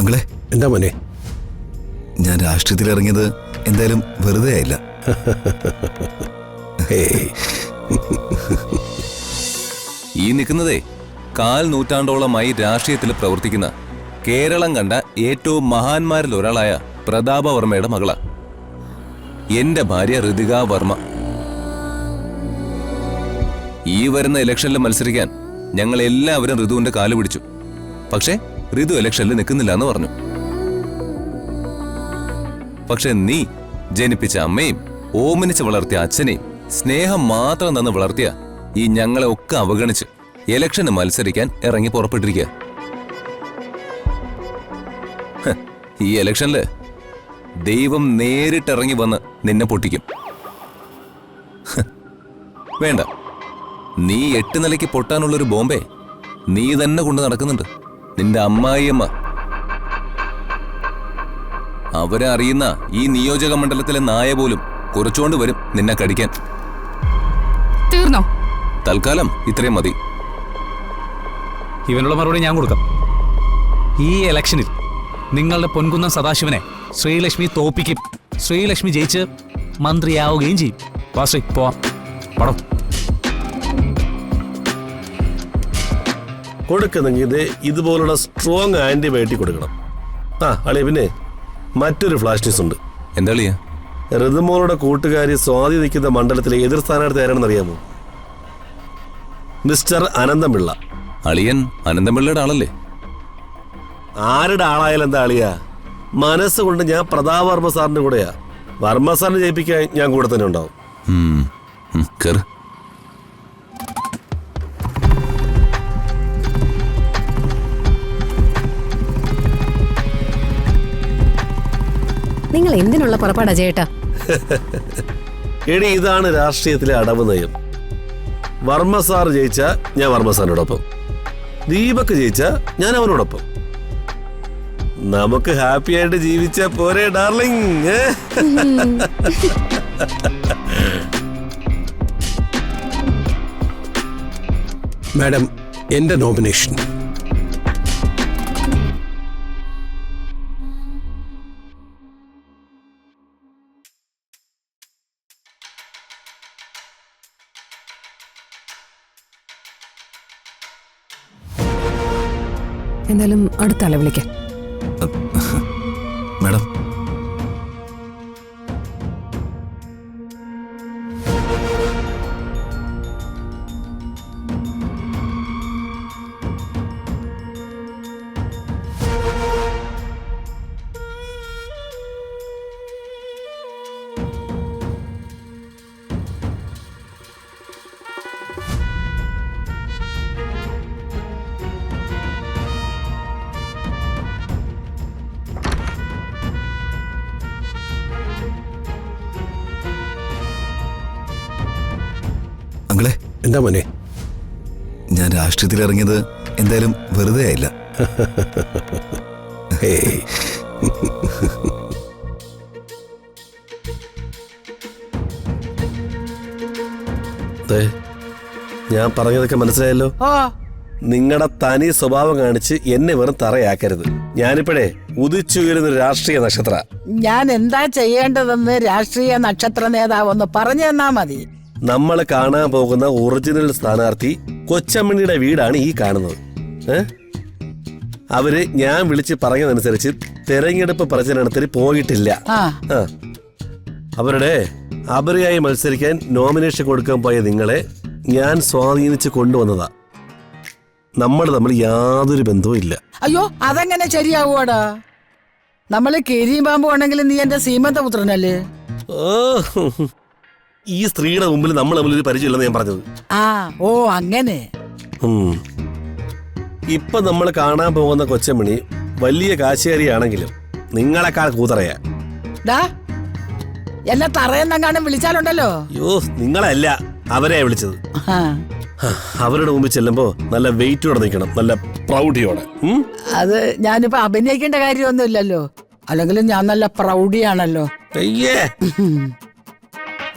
അങ്കിളെ, എന്താ മോനെ? ഞാൻ രാഷ്ട്രീയത്തിൽ ഇറങ്ങിയത് എന്തായാലും വെറുതെ ആയില്ല. ഈ നിൽക്കുന്നതേ 4 നൂറ്റാണ്ടോളമായി രാഷ്ട്രീയത്തിൽ പ്രവർത്തിക്കുന്ന കേരളം കണ്ട ഏറ്റവും മഹാന്മാരിൽ ഒരാളായ പ്രതാപവർമ്മയുടെ മകളാ എന്റെ ഭാര്യ ഋതിക വർമ്മ. ഈ വരുന്ന ഇലക്ഷനിൽ മത്സരിക്കാൻ ഞങ്ങൾ എല്ലാവരും ഋതുവിന്റെ കാല് പിടിച്ചു. പക്ഷേ ഋതു ഇലക്ഷനിൽ നിൽക്കുന്നില്ല എന്ന് പറഞ്ഞു. പക്ഷെ നീ ജനിപ്പിച്ച അമ്മയും ഓമനിച്ച് വളർത്തിയ അച്ഛനെയും സ്നേഹം മാത്രം തന്ന് വളർത്തിയ ഈ ഞങ്ങളെ ഒക്കെ അവഗണിച്ച് ഇലക്ഷന് മത്സരിക്കാൻ ഇറങ്ങി പുറപ്പെട്ടിരിക്കുക. ഈ ഇലക്ഷനില് ദൈവം നേരിട്ടിറങ്ങി വന്ന് നിന്നെ പൊട്ടിക്കും. വേണ്ട, നീ 8 നിലയ്ക്ക് പൊട്ടാനുള്ളൊരു ബോംബെ നീ തന്നെ കൊണ്ട് നടക്കുന്നുണ്ട്. നിന്റെ അമ്മായിയമ്മ. അവരെ അറിയുന്ന ഈ നിയോജക മണ്ഡലത്തിലെ നായ പോലും കുറച്ചുകൊണ്ട് വരും നിന്നെ കടിക്കാൻ. തീർന്നോ? തൽക്കാലം ഇത്രയും മതി. ഇവനുള്ള മറുപടി ഞാൻ കൊടുക്കാം. ഈ ഇലക്ഷനിൽ നിങ്ങളുടെ പൊൻകുന്നം സദാശിവനെ ശ്രീലക്ഷ്മി തോപ്പിക്കും. ശ്രീലക്ഷ്മി ജയിച്ച് മന്ത്രിയാവുകയും ചെയ്യും. വാശ്രീ പോവാം. പടം കൊടുക്കുന്നെങ്കിൽ ഇത് ഇതുപോലുള്ള സ്ട്രോങ് ആന്റിബയോട്ടിക് കൊടുക്കണം. അളിയ, പിന്നെ മറ്റൊരു ഫ്ലാഷ് ന്യൂസ് ഉണ്ട്. എന്താ ളിയാ? ഋതുമോളുടെ കൂട്ടുകാരി സ്വാതി നിൽക്കുന്ന മണ്ഡലത്തിലെ എതിർ സ്ഥാനാർത്ഥി ആരാണെന്ന് അറിയാമോ? മിസ്റ്റർ അനന്തപിള്ള. അളിയൻ അനന്തപിള്ളയുടെ ആളല്ലേ? ആരുടെ ആളായാലും എന്താ അളിയ, മനസ്സുകൊണ്ട് ഞാൻ പ്രതാപ് വർമ്മ സാറിന്റെ കൂടെയാ. വർമ്മ സാറിനെ ജയിപ്പിക്കാൻ ഞാൻ കൂടെ തന്നെ ഉണ്ടാവും. കേറ്. നിങ്ങൾ എന്തിനുള്ള പുറപ്പാടാ ചേട്ടാ? എടി, ഇതാണ് രാഷ്ട്രീയത്തിലെ അടവ് നയം. വർമ്മ സാർ ജയിച്ച ഞാൻ വർമ്മ സാറിനോടൊപ്പം, ദീപക് ജയിച്ച ഞാൻ അവനോടൊപ്പം. നമുക്ക് ഹാപ്പി ആയിട്ട് ജീവിച്ച പോരെ ഡാർലിംഗ്. മാഡം, എന്റെ നോമിനേഷൻ. എന്തായാലും അടുത്ത ആളെ വിളിക്കാം. മാഡം, അങ്കിളെ, എന്താ മോനെ? ഞാൻ രാഷ്ട്രീയത്തിൽ ഇറങ്ങിയത് എന്തായാലും വെറുതെ ആയില്ല. ഞാൻ പറഞ്ഞതൊക്കെ മനസ്സിലായല്ലോ. നിങ്ങളുടെ തനി സ്വഭാവം കാണിച്ച് എന്നെ വെറും തറയാക്കരുത്. ഞാനിപ്പോഴേ ഉദിച്ചുയരുന്ന രാഷ്ട്രീയ നക്ഷത്ര. ഞാൻ എന്താ ചെയ്യേണ്ടതെന്ന് രാഷ്ട്രീയ നക്ഷത്ര നേതാവ് ഒന്ന് പറഞ്ഞു തന്നാ മതി. നമ്മൾ കാണാൻ പോകുന്ന ഒറിജിനൽ സ്ഥാനാർത്ഥി കൊച്ചമ്മണിയുടെ വീടാണ് ഈ കാണുന്നത്. അവര് ഞാൻ വിളിച്ച് പറഞ്ഞതനുസരിച്ച് തെരഞ്ഞെടുപ്പ് പ്രചരണത്തിന് പോയിട്ടില്ല. അവരുടെ അപരയായി മത്സരിക്കാൻ നോമിനേഷൻ കൊടുക്കാൻ പോയ നിങ്ങളെ ഞാൻ സ്വാധീനിച്ച് കൊണ്ടുവന്നതാ. നമ്മൾ തമ്മിൽ യാതൊരു ബന്ധവും ഇല്ല. അയ്യോ, അതെങ്ങനെ ശരിയാവൂടാ? നമ്മള് കീരിയും പാമ്പും ആണെങ്കിലും നീ എന്റെ സീമന്തപുത്രനല്ലേ? ഈ സ്ത്രീയുടെ മുമ്പിൽ നമ്മൾ തമ്മിലൊരു പരിചയമില്ലെന്ന് ഞാൻ പറഞ്ഞത്. ഓ അങ്ങനെ. ഇപ്പൊ നമ്മൾ കാണാൻ പോകുന്ന കൊച്ചമണി വലിയ കാശുകാരിയാണെങ്കിലും നിങ്ങളെക്കാൾ കൂതറയാ. എന്നെ തറയെന്നെങ്ങാനും വിളിച്ചാലുണ്ടല്ലോ. അയ്യോ, നിങ്ങളല്ല, അവരെയാ വിളിച്ചത്. അവരുടെ മുമ്പിൽ ചെല്ലുമ്പോ നല്ല വെയിറ്റോടെ നിൽക്കണം, നല്ല പ്രൗഢിയോടെ. അത് ഞാനിപ്പോ അഭിനയിക്കേണ്ട കാര്യമൊന്നുമില്ലല്ലോ. അല്ലെങ്കിലും ഞാൻ നല്ല പ്രൗഢിയാണല്ലോ. അയ്യേ,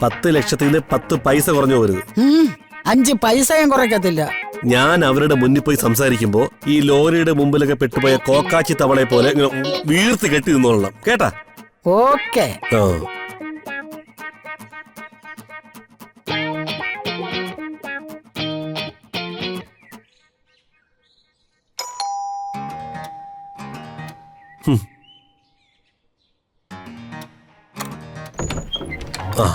10 ലക്ഷത്തിൽ നിന്ന് 10 പൈസ കുറഞ്ഞു പോരുത്. 5 പൈസയും കുറയ്ക്കത്തില്ല. ഞാൻ അവരുടെ മുന്നിൽ പോയി സംസാരിക്കുമ്പോ ഈ ലോറിയുടെ മുമ്പിലൊക്കെ പെട്ടുപോയ കോക്കാച്ചി തവളയെ പോലെ ഇങ്ങനെ വീർത്ത് കെട്ടി നിന്നോളണം കേട്ടാ? ഓക്കെ. ആ. ഹും. ആ.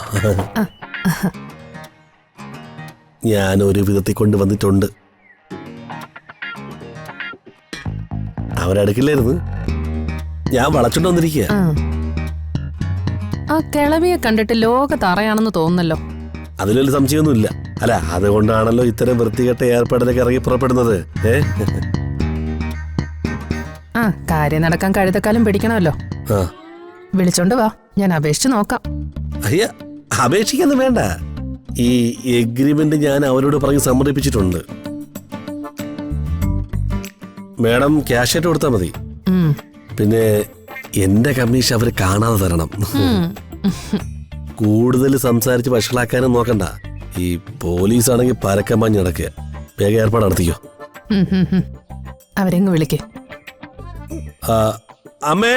ഞാൻ ഒരു വിധത്തിൽ കൊണ്ടുവന്നിട്ടുണ്ട്. അവരടുക്കില്ലായിരുന്നു, ഞാൻ വളച്ചോണ്ട് വന്നിരിക്കുക. ആ കിളവിയെ കണ്ടിട്ട് ലോകത്ത് അറിയാണെന്ന് തോന്നുന്നല്ലോ. അതിലൊരു സംശയമൊന്നുമില്ല. അല്ല, അതുകൊണ്ടാണല്ലോ ഇത്തരം വൃത്തികെട്ട ഏർപ്പാടിലൊക്കെ ഇറങ്ങി പുറപ്പെടുന്നത്. ആ കാര്യം നടക്കാൻ കഴുതക്കാലം പിടിക്കണമല്ലോ. ആ. വിളിച്ചോണ്ട് വാ, ഞാൻ അപേക്ഷിച്ച് നോക്കാം. അയ്യ, അപേക്ഷിക്കൊന്നും വേണ്ട. ഈ എഗ്രിമെന്റ് ഞാൻ അവരോട് പറഞ്ഞ് സമ്മതിപ്പിച്ചിട്ടുണ്ട്. മാഡം ക്യാഷ് ആയിട്ട് കൊടുത്താൽ മതി. പിന്നെ എന്റെ കമ്മീഷൻ അവർ കാണാതെ തരണം. കൂടുതൽ സംസാരിച്ച് വഷളാക്കാനും നോക്കണ്ട. ഈ പോലീസ് ആണെങ്കിൽ പരക്കം പാഞ്ഞ് നടക്കുക. വേഗം ഏർപ്പാട് നടത്തിക്കോ. അവരെങ്ങ് വിളിക്കേ. അമ്മേ.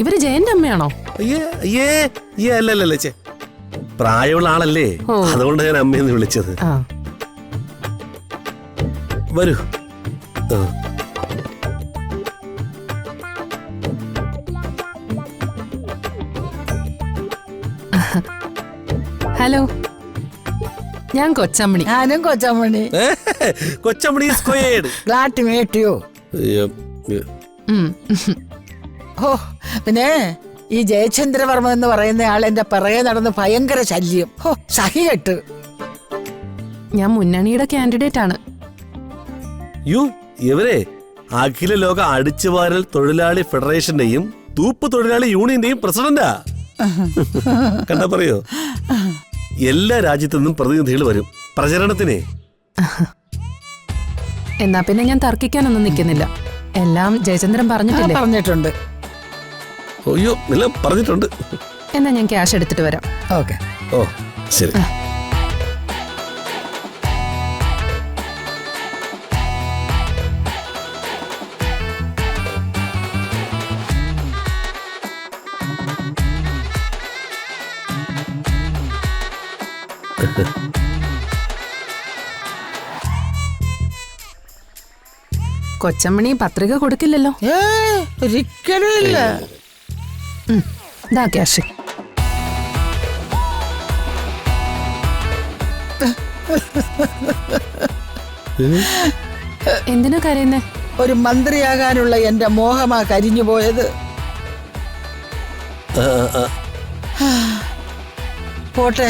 ഇവര് ജയന്റെ അമ്മയാണോ? അല്ലല്ലേ, പ്രായമുള്ള ആളല്ലേ, അതുകൊണ്ട് ഞാൻ അമ്മയെന്ന് വിളിച്ചത്. വരൂ. ഹലോ, ഞാൻ കൊച്ചമ്മണി. ഞാനും Kochammani. Kochammani squared. Glad to meet you. ഓ, പിന്നെ ഈ ജയചന്ദ്രവർമ്മ എന്ന് പറയുന്ന ആൾ എന്റെ പിറകെ നടന്ന് ഭയങ്കര ശല്യം. ഓ, സഹികെട്ട്. ഞാൻ മുന്നണിയുടെ കാൻഡിഡേറ്റ് ആണ്. ഇവരെ അഖില ലോക അടിച്ചുവാരൽ തൊഴിലാളി ഫെഡറേഷന്റെയും തൂപ്പ് തൊഴിലാളി യൂണിയന്റെയും പ്രസിഡന്റാ. കണ്ടാ പറയോ? എല്ലാ രാജ്യത്തു നിന്നും പ്രതിനിധികൾ വരും പ്രചരണത്തിനെ. എന്നാ പിന്നെ ഞാൻ തർക്കിക്കാനൊന്നും നിൽക്കുന്നില്ല. എല്ലാം ജയചന്ദ്രൻ പറഞ്ഞിട്ടില്ലേ? പറഞ്ഞിട്ടുണ്ട്. അയ്യോ, എല്ലാം പറഞ്ഞിട്ടുണ്ട്. എന്നാ ഞാൻ ക്യാഷ് എടുത്തിട്ട് വരാം. ഓക്കെ. ഓ ശരി. കൊച്ചമ്മണി പത്രിക കൊടുക്കില്ലല്ലോ? ഒരിക്കലും ഇല്ല. ഇതാ ക്യാഷ്. എന്തിനാ കരയുന്നേ? ഒരു മന്ത്രിയാകാനുള്ള എന്റെ മോഹമാ കരിഞ്ഞു പോയത്. പോട്ടെ,